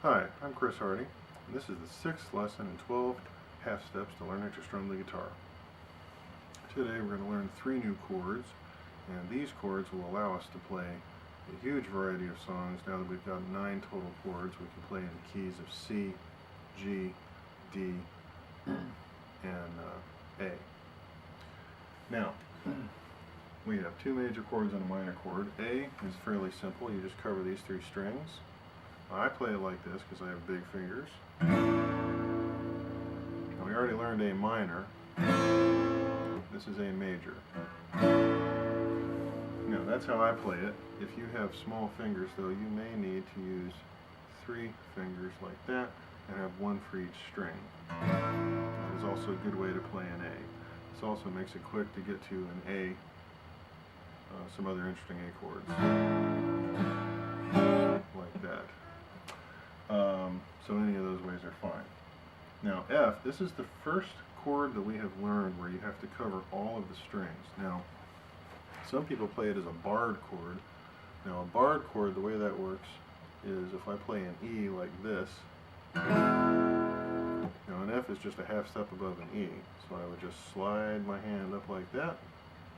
Hi, I'm Chris Hardy, and this is the 6th lesson in 12 half steps to learning to strum the guitar. Today we're going to learn 3 new chords, and these chords will allow us to play a huge variety of songs. Now that we've got 9 total chords, we can play in the keys of C, G, D, and A. Now, we have 2 major chords and a minor chord. A is fairly simple. You just cover these 3 strings. I play it like this because I have big fingers. Now we already learned A minor. This is A major. Now that's how I play it. If you have small fingers though, you may need to use 3 fingers like that and have 1 for each string. That is also a good way to play an A. This also makes it quick to get to an A, some other interesting A chords. Like that. So any of those ways are fine. Now F, this is the first chord that we have learned where you have to cover all of the strings. Now, some people play it as a barred chord. Now a barred chord, the way that works is if I play an E like this, now an F is just a half step above an E, so I would just slide my hand up like that,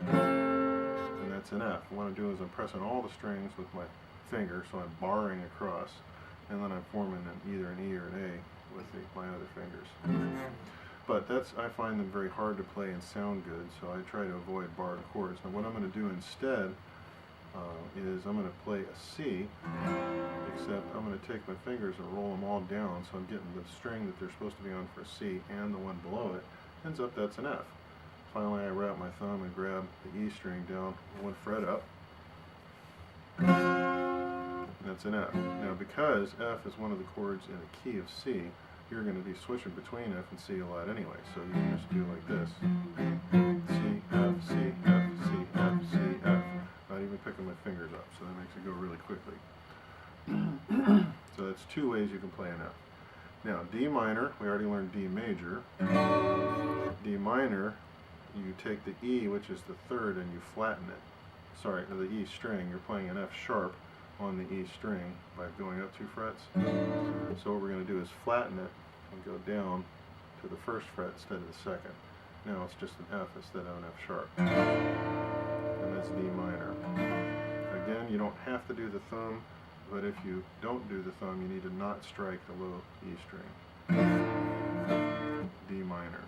and that's an F. What I'm doing is I'm pressing all the strings with my finger, so I'm barring across, and then I'm forming either an E or an A with my other fingers. But I find them very hard to play and sound good, so I try to avoid barred chords. Now what I'm going to do instead is I'm going to play a C, except I'm going to take my fingers and roll them all down, so I'm getting the string that they're supposed to be on for a C and the one below it. Ends up that's an F. Finally I wrap my thumb and grab the E string down 1 fret up. That's an F. Now because F is one of the chords in a key of C, you're going to be switching between F and C a lot anyway. So you can just do like this. C, F, C, F, C, F, C, F. Not even picking my fingers up, so that makes it go really quickly. So that's 2 ways you can play an F. Now D minor, we already learned D major. D minor, you take the E, which is the 3rd, and you flatten it. Sorry, the E string, you're playing an F sharp on the E string by going up 2 frets. So what we're going to do is flatten it and go down to the 1st fret instead of the 2nd. Now it's just an F instead of an F sharp. And that's D minor. Again, you don't have to do the thumb, but if you don't do the thumb, you need to not strike the low E string. D minor.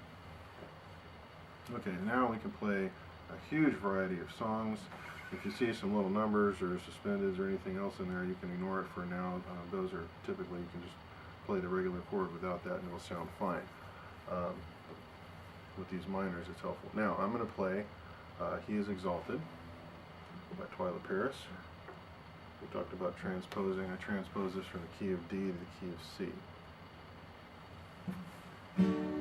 Okay, now we can play a huge variety of songs. If you see some little numbers or suspendeds or anything else in there, you can ignore it for now. Those are typically, you can just play the regular chord without that and it'll sound fine. With these minors, it's helpful. Now, I'm going to play He Is Exalted by Twyla Paris. We talked about transposing. I transpose this from the key of D to the key of C.